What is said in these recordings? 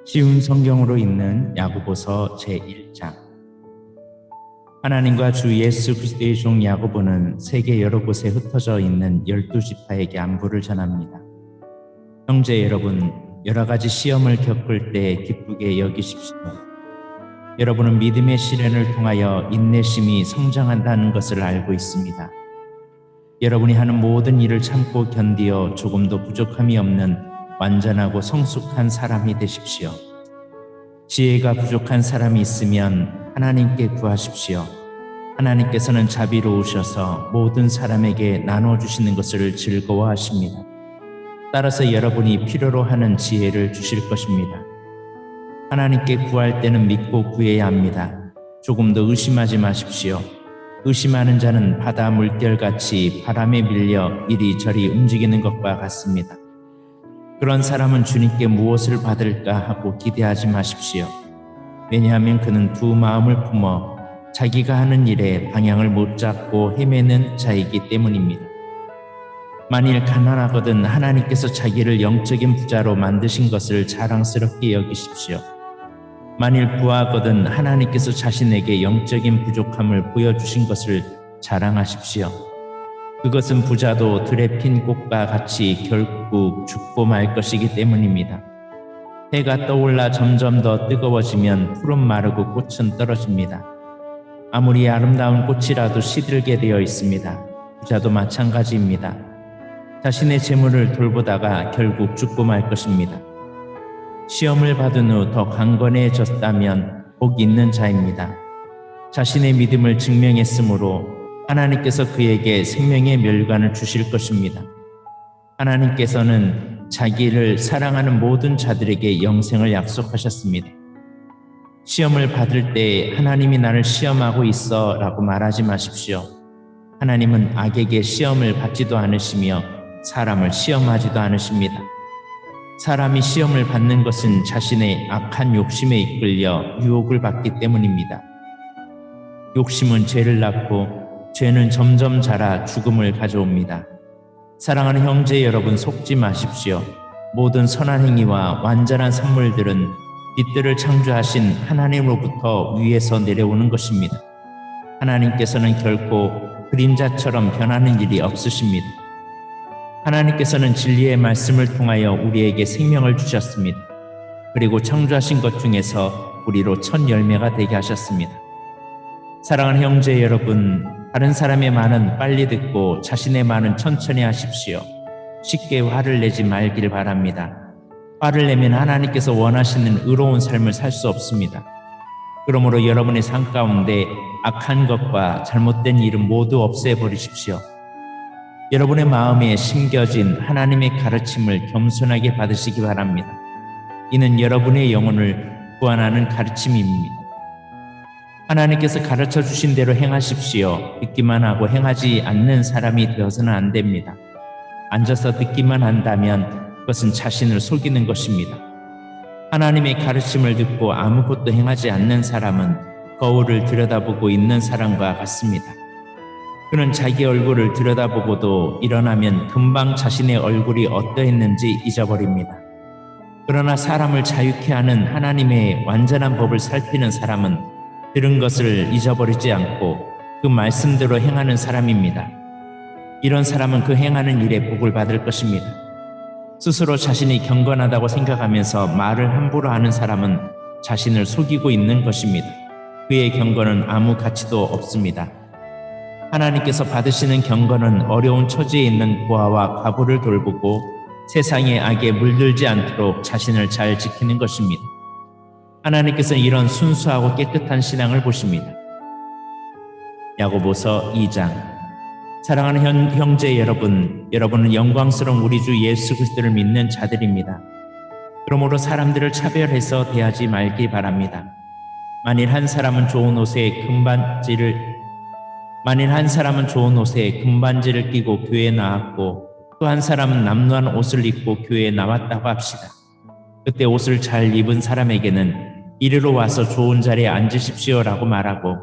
쉬운 성경으로 읽는 야고보서 제1장. 하나님과 주 예수 그리스도의 종 야고보는 세계 여러 곳에 흩어져 있는 12지파에게 안부를 전합니다. 형제 여러분, 여러 가지 시험을 겪을 때 기쁘게 여기십시오. 여러분은 믿음의 시련을 통하여 인내심이 성장한다는 것을 알고 있습니다. 여러분이 하는 모든 일을 참고 견디어 조금도 부족함이 없는 완전하고 성숙한 사람이 되십시오. 지혜가 부족한 사람이 있으면 하나님께 구하십시오. 하나님께서는 자비로우셔서 모든 사람에게 나눠주시는 것을 즐거워하십니다. 따라서 여러분이 필요로 하는 지혜를 주실 것입니다. 하나님께 구할 때는 믿고 구해야 합니다. 조금도 의심하지 마십시오. 의심하는 자는 바다 물결같이 바람에 밀려 이리저리 움직이는 것과 같습니다. 그런 사람은 주님께 무엇을 받을까 하고 기대하지 마십시오. 왜냐하면 그는 두 마음을 품어 자기가 하는 일에 방향을 못 잡고 헤매는 자이기 때문입니다. 만일 가난하거든 하나님께서 자기를 영적인 부자로 만드신 것을 자랑스럽게 여기십시오. 만일 부하거든 하나님께서 자신에게 영적인 부족함을 보여주신 것을 자랑하십시오. 그것은 부자도 들에 핀 꽃과 같이 결국 죽고 말 것이기 때문입니다. 해가 떠올라 점점 더 뜨거워지면 풀은 마르고 꽃은 떨어집니다. 아무리 아름다운 꽃이라도 시들게 되어 있습니다. 부자도 마찬가지입니다. 자신의 재물을 돌보다가 결국 죽고 말 것입니다. 시험을 받은 후 더 강건해졌다면 복 있는 자입니다. 자신의 믿음을 증명했으므로 하나님께서 그에게 생명의 멸관을 주실 것입니다. 하나님께서는 자기를 사랑하는 모든 자들에게 영생을 약속하셨습니다. 시험을 받을 때 하나님이 나를 시험하고 있어 라고 말하지 마십시오. 하나님은 악에게 시험을 받지도 않으시며 사람을 시험하지도 않으십니다. 사람이 시험을 받는 것은 자신의 악한 욕심에 이끌려 유혹을 받기 때문입니다. 욕심은 죄를 낳고 죄는 점점 자라 죽음을 가져옵니다. 사랑하는 형제 여러분, 속지 마십시오. 모든 선한 행위와 완전한 선물들은 빛들을 창조하신 하나님으로부터 위에서 내려오는 것입니다. 하나님께서는 결코 그림자처럼 변하는 일이 없으십니다. 하나님께서는 진리의 말씀을 통하여 우리에게 생명을 주셨습니다. 그리고 창조하신 것 중에서 우리로 첫 열매가 되게 하셨습니다. 사랑하는 형제 여러분, 다른 사람의 말은 빨리 듣고 자신의 말은 천천히 하십시오. 쉽게 화를 내지 말길 바랍니다. 화를 내면 하나님께서 원하시는 의로운 삶을 살 수 없습니다. 그러므로 여러분의 삶 가운데 악한 것과 잘못된 일은 모두 없애버리십시오. 여러분의 마음에 심겨진 하나님의 가르침을 겸손하게 받으시기 바랍니다. 이는 여러분의 영혼을 구원하는 가르침입니다. 하나님께서 가르쳐 주신 대로 행하십시오. 듣기만 하고 행하지 않는 사람이 되어서는 안 됩니다. 앉아서 듣기만 한다면 그것은 자신을 속이는 것입니다. 하나님의 가르침을 듣고 아무것도 행하지 않는 사람은 거울을 들여다보고 있는 사람과 같습니다. 그는 자기 얼굴을 들여다보고도 일어나면 금방 자신의 얼굴이 어떠했는지 잊어버립니다. 그러나 사람을 자유케 하는 하나님의 완전한 법을 살피는 사람은 들은 것을 잊어버리지 않고 그 말씀대로 행하는 사람입니다. 이런 사람은 그 행하는 일에 복을 받을 것입니다. 스스로 자신이 경건하다고 생각하면서 말을 함부로 하는 사람은 자신을 속이고 있는 것입니다. 그의 경건은 아무 가치도 없습니다. 하나님께서 받으시는 경건은 어려운 처지에 있는 고아와 과부를 돌보고 세상의 악에 물들지 않도록 자신을 잘 지키는 것입니다. 하나님께서는 이런 순수하고 깨끗한 신앙을 보십니다. 야고보서 2장. 사랑하는 형제 여러분, 여러분은 영광스러운 우리 주 예수 그리스도를 믿는 자들입니다. 그러므로 사람들을 차별해서 대하지 말기 바랍니다. 만일 한 사람은 좋은 옷에 금반지를 끼고 교회에 나왔고 또 한 사람은 남루한 옷을 입고 교회에 나왔다고 합시다. 그때 옷을 잘 입은 사람에게는 이리로 와서 좋은 자리에 앉으십시오라고 말하고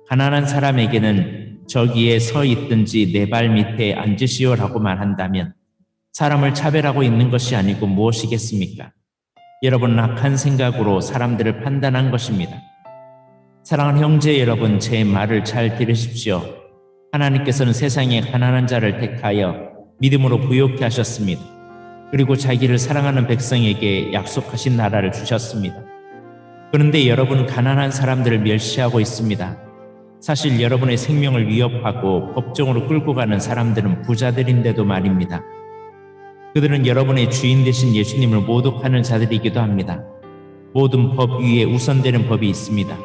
가난한 사람에게는 저기에 서 있든지 내 발 밑에 앉으시오라고 말한다면 사람을 차별하고 있는 것이 아니고 무엇이겠습니까? 여러분은 악한 생각으로 사람들을 판단한 것입니다. 사랑하는 형제 여러분, 제 말을 잘 들으십시오. 하나님께서는 세상에 가난한 자를 택하여 믿음으로 부욕케 하셨습니다. 그리고 자기를 사랑하는 백성에게 약속하신 나라를 주셨습니다. 그런데 여러분은 가난한 사람들을 멸시하고 있습니다. 사실 여러분의 생명을 위협하고 법정으로 끌고 가는 사람들은 부자들인데도 말입니다. 그들은 여러분의 주인 되신 예수님을 모독하는 자들이기도 합니다. 모든 법 위에 우선되는 법이 있습니다.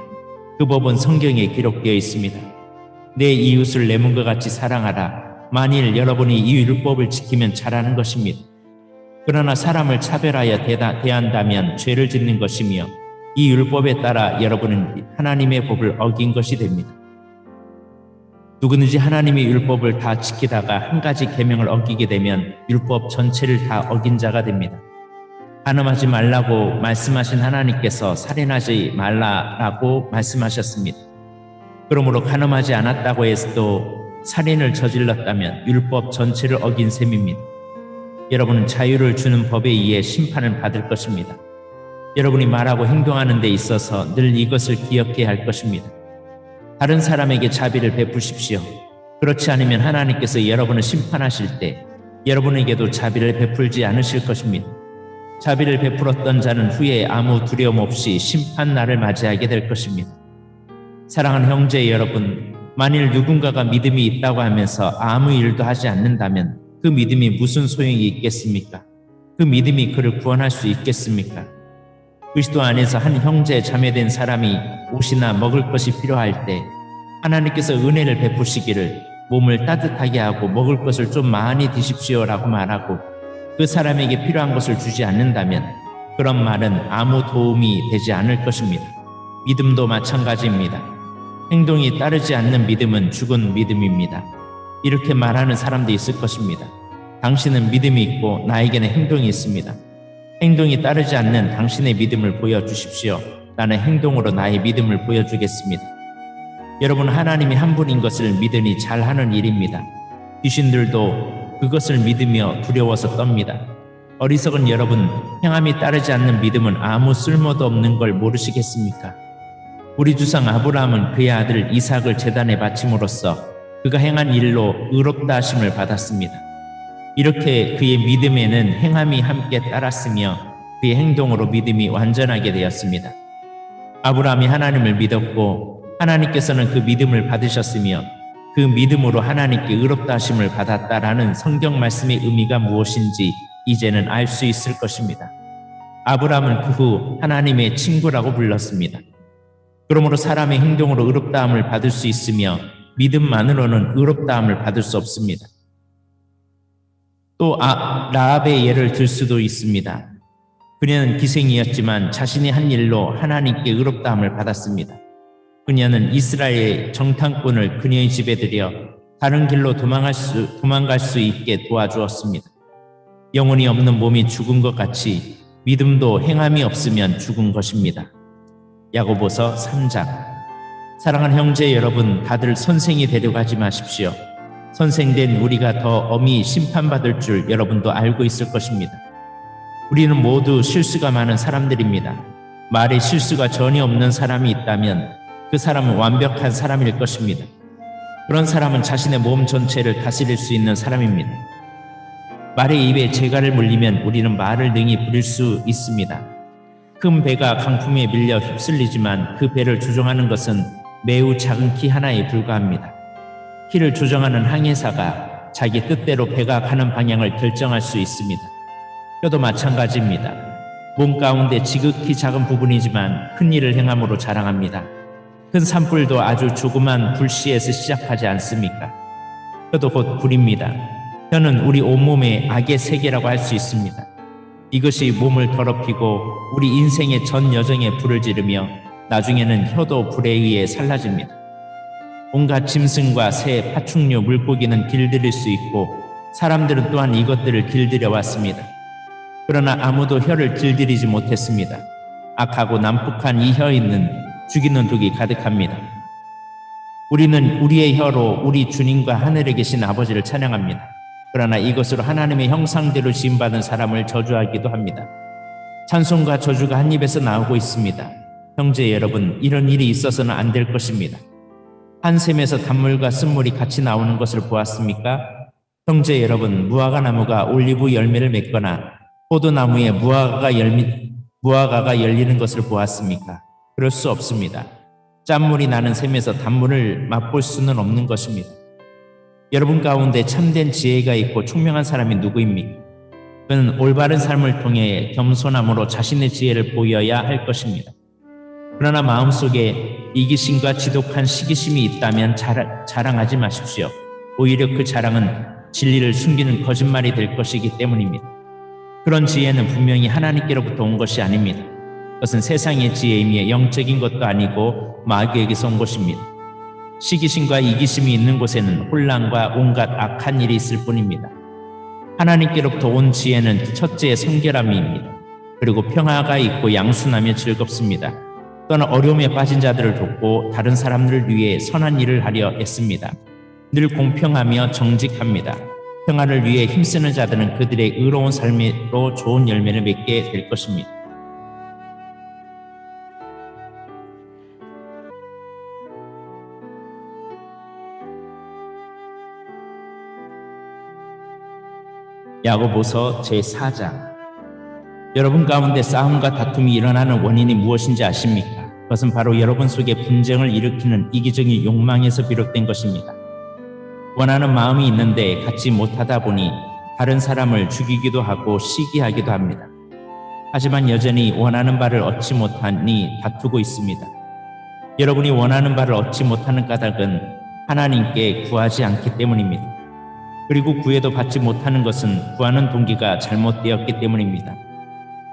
그 법은 성경에 기록되어 있습니다. 내 이웃을 내 몸과 같이 사랑하라. 만일 여러분이 이 율법을 지키면 잘하는 것입니다. 그러나 사람을 차별하여 대한다면 죄를 짓는 것이며 이 율법에 따라 여러분은 하나님의 법을 어긴 것이 됩니다. 누구든지 하나님의 율법을 다 지키다가 한 가지 계명을 어기게 되면 율법 전체를 다 어긴 자가 됩니다. 간음하지 말라고 말씀하신 하나님께서 살인하지 말라라고 말씀하셨습니다. 그러므로 간음하지 않았다고 해서도 살인을 저질렀다면 율법 전체를 어긴 셈입니다. 여러분은 자유를 주는 법에 의해 심판을 받을 것입니다. 여러분이 말하고 행동하는 데 있어서 늘 이것을 기억해야 할 것입니다. 다른 사람에게 자비를 베푸십시오. 그렇지 않으면 하나님께서 여러분을 심판하실 때 여러분에게도 자비를 베풀지 않으실 것입니다. 자비를 베풀었던 자는 후에 아무 두려움 없이 심판날을 맞이하게 될 것입니다. 사랑하는 형제 여러분, 만일 누군가가 믿음이 있다고 하면서 아무 일도 하지 않는다면 그 믿음이 무슨 소용이 있겠습니까? 그 믿음이 그를 구원할 수 있겠습니까? 그리스도 안에서 한 형제 자매된 사람이 옷이나 먹을 것이 필요할 때 하나님께서 은혜를 베푸시기를 몸을 따뜻하게 하고 먹을 것을 좀 많이 드십시오라고 말하고 그 사람에게 필요한 것을 주지 않는다면 그런 말은 아무 도움이 되지 않을 것입니다. 믿음도 마찬가지입니다. 행동이 따르지 않는 믿음은 죽은 믿음입니다. 이렇게 말하는 사람도 있을 것입니다. 당신은 믿음이 있고 나에게는 행동이 있습니다. 행동이 따르지 않는 당신의 믿음을 보여주십시오. 나는 행동으로 나의 믿음을 보여주겠습니다. 여러분, 하나님이 한 분인 것을 믿으니 잘하는 일입니다. 귀신들도 그것을 믿으며 두려워서 떱니다. 어리석은 여러분, 행함이 따르지 않는 믿음은 아무 쓸모도 없는 걸 모르시겠습니까? 우리 주상 아브라함은 그의 아들 이삭을 제단에 바침으로써 그가 행한 일로 의롭다 하심을 받았습니다. 이렇게 그의 믿음에는 행함이 함께 따랐으며 그의 행동으로 믿음이 완전하게 되었습니다. 아브라함이 하나님을 믿었고 하나님께서는 그 믿음을 받으셨으며 그 믿음으로 하나님께 의롭다 하심을 받았다라는 성경 말씀의 의미가 무엇인지 이제는 알 수 있을 것입니다. 아브라함은 그 후 하나님의 친구라고 불렀습니다. 그러므로 사람의 행동으로 의롭다함을 받을 수 있으며 믿음만으로는 의롭다함을 받을 수 없습니다. 또 라합의 예를 들 수도 있습니다. 그녀는 기생이었지만 자신이 한 일로 하나님께 의롭다함을 받았습니다. 그녀는 이스라엘의 정탐꾼을 그녀의 집에 들여 다른 길로 도망갈 수 있게 도와주었습니다. 영혼이 없는 몸이 죽은 것 같이 믿음도 행함이 없으면 죽은 것입니다. 야고보서 3장. 사랑하는 형제 여러분, 다들 선생이 되려고 하지 마십시오. 선생된 우리가 더 엄히 심판받을 줄 여러분도 알고 있을 것입니다. 우리는 모두 실수가 많은 사람들입니다. 말에 실수가 전혀 없는 사람이 있다면 그 사람은 완벽한 사람일 것입니다. 그런 사람은 자신의 몸 전체를 다스릴 수 있는 사람입니다. 말의 입에 재갈을 물리면 우리는 말을 능히 부릴 수 있습니다. 큰 배가 강풍에 밀려 휩쓸리지만 그 배를 조종하는 것은 매우 작은 키 하나에 불과합니다. 키를 조정하는 항해사가 자기 뜻대로 배가 가는 방향을 결정할 수 있습니다. 뼈도 마찬가지입니다. 몸 가운데 지극히 작은 부분이지만 큰 일을 행함으로 자랑합니다. 큰 산불도 아주 조그만 불씨에서 시작하지 않습니까? 뼈도 곧 불입니다. 혀는 우리 온몸의 악의 세계라고 할 수 있습니다. 이것이 몸을 더럽히고 우리 인생의 전 여정에 불을 지르며 나중에는 혀도 불에 의해 살라집니다. 온갖 짐승과 새, 파충류, 물고기는 길들일 수 있고 사람들은 또한 이것들을 길들여 왔습니다. 그러나 아무도 혀를 길들이지 못했습니다. 악하고 난폭한 이 혀에는 죽이는 독이 가득합니다. 우리는 우리의 혀로 우리 주님과 하늘에 계신 아버지를 찬양합니다. 그러나 이것으로 하나님의 형상대로 지음받은 사람을 저주하기도 합니다. 찬송과 저주가 한 입에서 나오고 있습니다. 형제 여러분, 이런 일이 있어서는 안 될 것입니다. 한 샘에서 단물과 쓴물이 같이 나오는 것을 보았습니까? 형제 여러분, 무화과 나무가 올리브 열매를 맺거나 포도나무에 무화과가 열리는 것을 보았습니까? 그럴 수 없습니다. 짠물이 나는 샘에서 단물을 맛볼 수는 없는 것입니다. 여러분 가운데 참된 지혜가 있고 총명한 사람이 누구입니까? 그는 올바른 삶을 통해 겸손함으로 자신의 지혜를 보여야 할 것입니다. 그러나 마음속에 이기심과 지독한 시기심이 있다면 자랑하지 마십시오. 오히려 그 자랑은 진리를 숨기는 거짓말이 될 것이기 때문입니다. 그런 지혜는 분명히 하나님께로부터 온 것이 아닙니다. 그것은 세상의 지혜이며 영적인 것도 아니고 마귀에게서 온 것입니다. 시기심과 이기심이 있는 곳에는 혼란과 온갖 악한 일이 있을 뿐입니다. 하나님께로부터 온 지혜는 첫째 성결함입니다. 그리고 평화가 있고 양순하며 즐겁습니다. 또는 어려움에 빠진 자들을 돕고 다른 사람들을 위해 선한 일을 하려 애씁니다. 늘 공평하며 정직합니다. 평화를 위해 힘쓰는 자들은 그들의 의로운 삶으로 좋은 열매를 맺게 될 것입니다. 야고보서 제4장. 여러분 가운데 싸움과 다툼이 일어나는 원인이 무엇인지 아십니까? 그것은 바로 여러분 속에 분쟁을 일으키는 이기적인 욕망에서 비롯된 것입니다. 원하는 마음이 있는데 갖지 못하다 보니 다른 사람을 죽이기도 하고 시기하기도 합니다. 하지만 여전히 원하는 바를 얻지 못하니 다투고 있습니다. 여러분이 원하는 바를 얻지 못하는 까닭은 하나님께 구하지 않기 때문입니다. 그리고 구해도 받지 못하는 것은 구하는 동기가 잘못되었기 때문입니다.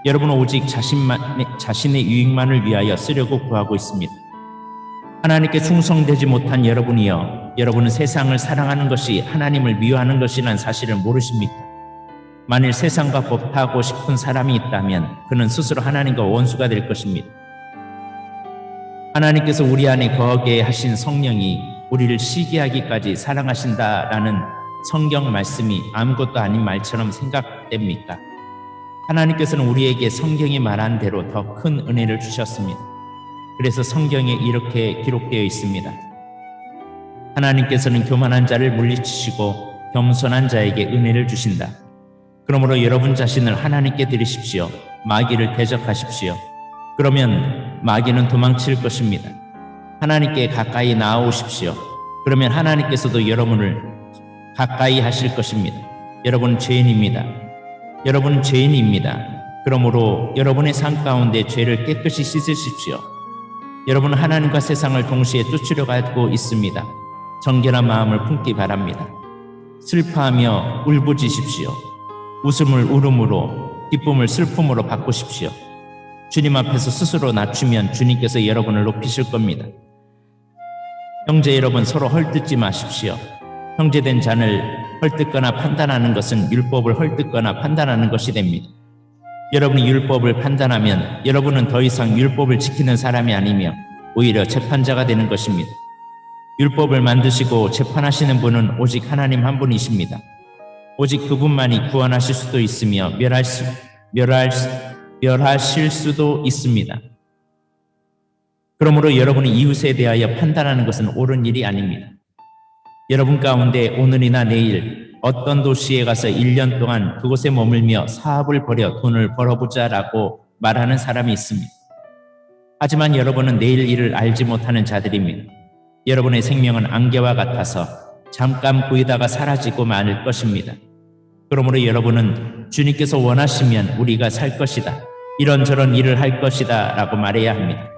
여러분은 오직 자신의 유익만을 위하여 쓰려고 구하고 있습니다. 하나님께 충성되지 못한 여러분이여, 여러분은 세상을 사랑하는 것이 하나님을 미워하는 것이라는 사실을 모르십니까? 만일 세상과 법타하고 싶은 사람이 있다면 그는 스스로 하나님과 원수가 될 것입니다. 하나님께서 우리 안에 거하게 하신 성령이 우리를 시기하기까지 사랑하신다라는 성경 말씀이 아무것도 아닌 말처럼 생각됩니까? 하나님께서는 우리에게 성경이 말한 대로 더 큰 은혜를 주셨습니다. 그래서 성경에 이렇게 기록되어 있습니다. 하나님께서는 교만한 자를 물리치시고 겸손한 자에게 은혜를 주신다. 그러므로 여러분 자신을 하나님께 드리십시오. 마귀를 대적하십시오. 그러면 마귀는 도망칠 것입니다. 하나님께 가까이 나아오십시오. 그러면 하나님께서도 여러분을 가까이 하실 것입니다. 여러분은 죄인입니다. 여러분은 죄인입니다. 그러므로 여러분의 삶 가운데 죄를 깨끗이 씻으십시오. 여러분은 하나님과 세상을 동시에 쫓으려 가고 있습니다. 정결한 마음을 품기 바랍니다. 슬퍼하며 울부짖으십시오. 웃음을 울음으로, 기쁨을 슬픔으로 바꾸십시오. 주님 앞에서 스스로 낮추면 주님께서 여러분을 높이실 겁니다. 형제 여러분, 서로 헐뜯지 마십시오. 형제된 자를 헐뜯거나 판단하는 것은 율법을 헐뜯거나 판단하는 것이 됩니다. 여러분이 율법을 판단하면 여러분은 더 이상 율법을 지키는 사람이 아니며 오히려 재판자가 되는 것입니다. 율법을 만드시고 재판하시는 분은 오직 하나님 한 분이십니다. 오직 그분만이 구원하실 수도 있으며 멸하실 수도 있습니다. 그러므로 여러분이 이웃에 대하여 판단하는 것은 옳은 일이 아닙니다. 여러분 가운데 오늘이나 내일 어떤 도시에 가서 1년 동안 그곳에 머물며 사업을 벌여 돈을 벌어보자라고 말하는 사람이 있습니다. 하지만 여러분은 내일 일을 알지 못하는 자들입니다. 여러분의 생명은 안개와 같아서 잠깐 보이다가 사라지고 말 것입니다. 그러므로 여러분은 주님께서 원하시면 우리가 살 것이다, 이런저런 일을 할 것이다 라고 말해야 합니다.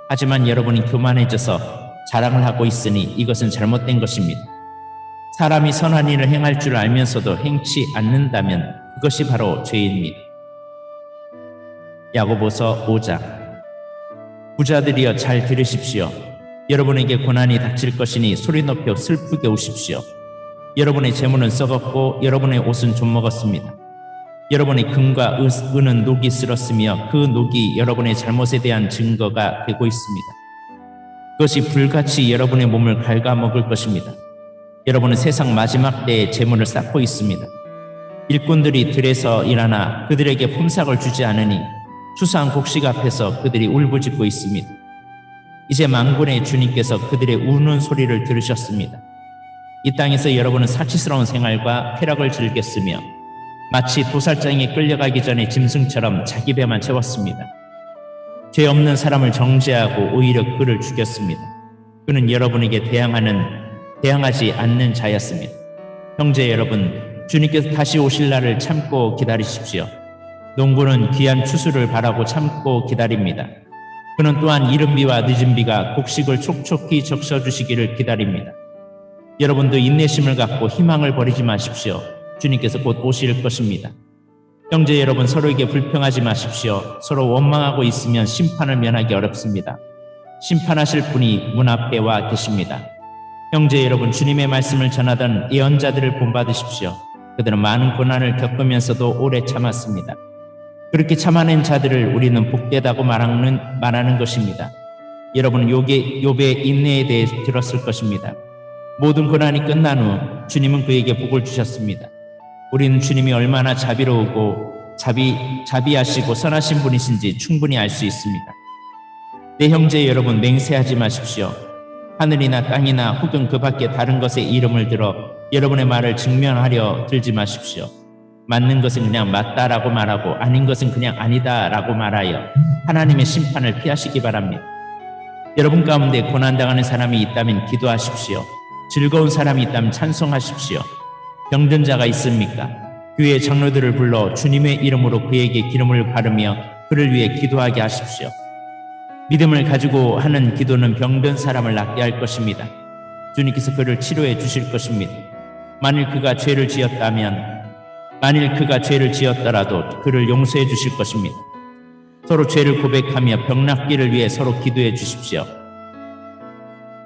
하지만 여러분이 교만해져서 자랑을 하고 있으니 이것은 잘못된 것입니다. 사람이 선한 일을 행할 줄 알면서도 행치 않는다면 그것이 바로 죄입니다. 야고보서 5장. 부자들이여 잘 들으십시오. 여러분에게 고난이 닥칠 것이니 소리 높여 슬프게 우십시오. 여러분의 재물은 썩었고 여러분의 옷은 좀먹었습니다. 여러분의 금과 은은 녹이 쓸었으며 그 녹이 여러분의 잘못에 대한 증거가 되고 있습니다. 그것이 불같이 여러분의 몸을 갉아먹을 것입니다. 여러분은 세상 마지막 때에 재물을 쌓고 있습니다. 일꾼들이 들에서 일하나 그들에게 품삯을 주지 않으니 수사한 곡식 앞에서 그들이 울부짖고 있습니다. 이제 만군의 주님께서 그들의 우는 소리를 들으셨습니다. 이 땅에서 여러분은 사치스러운 생활과 쾌락을 즐겼으며 마치 도살장에 끌려가기 전에 짐승처럼 자기 배만 채웠습니다. 죄 없는 사람을 정죄하고 오히려 그를 죽였습니다. 그는 여러분에게 대항하지 않는 자였습니다. 형제 여러분, 주님께서 다시 오실 날을 참고 기다리십시오. 농부는 귀한 추수를 바라고 참고 기다립니다. 그는 또한 이른 비와 늦은 비가 곡식을 촉촉히 적셔주시기를 기다립니다. 여러분도 인내심을 갖고 희망을 버리지 마십시오. 주님께서 곧 오실 것입니다. 형제 여러분, 서로에게 불평하지 마십시오. 서로 원망하고 있으면 심판을 면하기 어렵습니다. 심판하실 분이 문 앞에 와 계십니다. 형제 여러분, 주님의 말씀을 전하던 예언자들을 본받으십시오. 그들은 많은 고난을 겪으면서도 오래 참았습니다. 그렇게 참아낸 자들을 우리는 복되다고 말하는 것입니다. 여러분은 욥의 인내에 대해 들었을 것입니다. 모든 고난이 끝난 후 주님은 그에게 복을 주셨습니다. 우리는 주님이 얼마나 자비로우고 자비하시고 선하신 분이신지 충분히 알 수 있습니다. 내 형제 여러분, 맹세하지 마십시오. 하늘이나 땅이나 혹은 그 밖에 다른 것의 이름을 들어 여러분의 말을 증명하려 들지 마십시오. 맞는 것은 그냥 맞다라고 말하고 아닌 것은 그냥 아니다라고 말하여 하나님의 심판을 피하시기 바랍니다. 여러분 가운데 고난당하는 사람이 있다면 기도하십시오. 즐거운 사람이 있다면 찬송하십시오. 병든 자가 있습니까? 교회 장로들을 불러 주님의 이름으로 그에게 기름을 바르며 그를 위해 기도하게 하십시오. 믿음을 가지고 하는 기도는 병든 사람을 낫게 할 것입니다. 주님께서 그를 치료해 주실 것입니다. 만일 그가 죄를 지었더라도 그를 용서해 주실 것입니다. 서로 죄를 고백하며 병 낫기를 위해 서로 기도해 주십시오.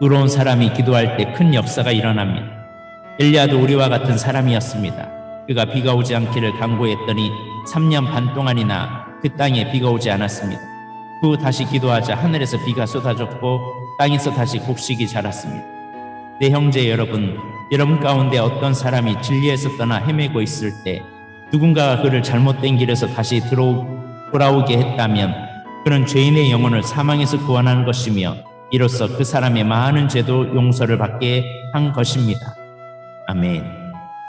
의로운 사람이 기도할 때 큰 역사가 일어납니다. 엘리야도 우리와 같은 사람이었습니다. 그가 비가 오지 않기를 간구했더니 3년 반 동안이나 그 땅에 비가 오지 않았습니다. 그 후 다시 기도하자 하늘에서 비가 쏟아졌고 땅에서 다시 곡식이 자랐습니다. 내 형제 여러분, 여러분 가운데 어떤 사람이 진리에서 떠나 헤매고 있을 때 누군가가 그를 잘못된 길에서 다시 돌아오게 했다면 그는 죄인의 영혼을 사망에서 구원한 것이며 이로써 그 사람의 많은 죄도 용서를 받게 한 것입니다. 아멘.